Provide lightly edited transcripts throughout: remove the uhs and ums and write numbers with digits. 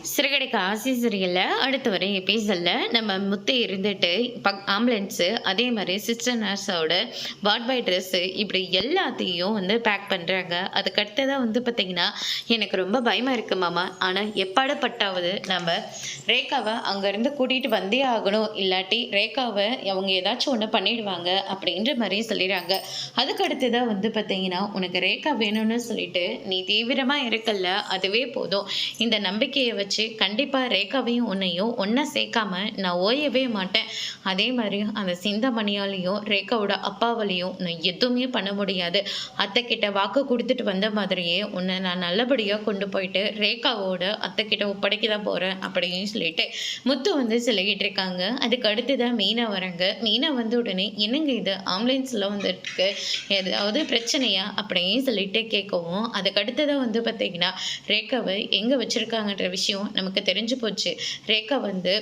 சிறுகடைக்கு ஆசி சீரியல்ல அடுத்து வர எபிசோட்ல நம்ம முத்து இருந்துட்டு ஆம்புலன்ஸு அதே மாதிரி சிஸ்டர் நர்ஸோட வார்ட் பாய் ட்ரெஸ்ஸு இப்படி எல்லாத்தையும் வந்து பேக் பண்ணுறாங்க. அதுக்கு அடுத்ததாக வந்து பார்த்திங்கன்னா எனக்கு ரொம்ப பயமாக இருக்குது மாமா. ஆனால் எப்பாடப்பட்டாவது நம்ம ரேகாவை அங்கேருந்து கூட்டிகிட்டு வந்தே ஆகணும், இல்லாட்டி ரேகாவை அவங்க ஏதாச்சும் ஒன்று பண்ணிடுவாங்க அப்படின்ற மாதிரி சொல்லிடுறாங்க. அதுக்கு அடுத்ததாக வந்து பார்த்திங்கன்னா உனக்கு ரேகா வேணும்னு சொல்லிட்டு நீ தீவிரமாக இருக்கல்ல, அதுவே போதும். இந்த நம்பிக்கையை வச்சு கண்டிப்பா ரேகாவையும் உன்னையும் ஒன்னா சேர்க்காம நான் ஓயவே மாட்டேன். அதே மாதிரி அந்த சிந்தாமணியாலையும் ரேகாவோட அப்பாவாலையும் நான் எதுவுமே பண்ண முடியாது. அத்தை கிட்ட வாக்கு கொடுத்துட்டு வந்த மாதிரியே உன்னை நான் நல்லபடியா கொண்டு போயிட்டு ரேகாவோட அத்தை கிட்ட ஒப்படைக்க தான் போறேன் அப்படின்னு சொல்லிட்டு முத்து வந்து சொல்லிக்கிட்டு இருக்காங்க. அதுக்கு அடுத்துதான் மீனா வராங்க. மீனா வந்து உடனே என்னங்க இது ஆம்புலன்ஸ்ல வந்துருக்கு, ஏதாவது பிரச்சனையா அப்படின்னு சொல்லிட்டு கேட்கவும், அதுக்கு அடுத்ததான் வந்து பார்த்தீங்கன்னா ரேகாவை எங்க வச்சிருக்காங்கன்ற விஷயம் நமக்கு தெரிஞ்சு போச்சு. ரேகா வந்து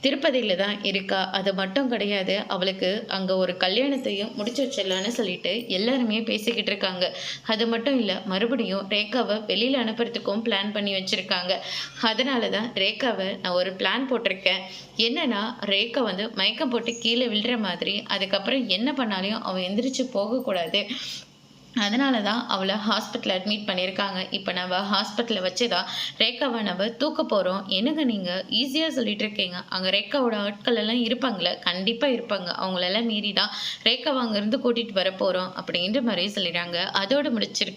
திருப்பதியில தான் இருக்கா. அது மட்டும் கிடையாது, அவளுக்கு அங்க ஒரு கல்யாணத்தையும் முடிச்சு வச்சிடலான்னு சொல்லிட்டு எல்லாருமே பேசிக்கிட்டு இருக்காங்க. அது மட்டும் இல்ல, மறுபடியும் ரேகாவை வெளியில அனுப்புறதுக்கும் பிளான் பண்ணி வச்சிருக்காங்க. அதனால தான் ரேகாவை நான் ஒரு பிளான் போட்டிருக்கேன். என்னன்னா ரேகா வந்து மயக்கம் போட்டு கீழே விழுற மாதிரி, அதுக்கப்புறம் என்ன பண்ணாலையும் அவன் எந்திரிச்சு போகக்கூடாது. அதனால தான் அவளை ஹாஸ்பிட்டல் அட்மிட் பண்ணியிருக்காங்க. இப்போ நம்ம ஹாஸ்பிட்டலில் வச்சு தான் ரேகாவை நம்ம தூக்க போகிறோம். என்னங்க நீங்கள் ஈஸியாக சொல்லிட்டு இருக்கீங்க, அங்கே ரேகாவோட ஆட்கள் எல்லாம் இருப்பாங்களே, கண்டிப்பாக இருப்பாங்க. அவங்களெல்லாம் மீறி தான் ரேகாவை அங்கேருந்து கூட்டிகிட்டு வர போகிறோம் அப்படின்ற மாதிரி சொல்லிடுறாங்க. அதோடு முடிச்சிருக்க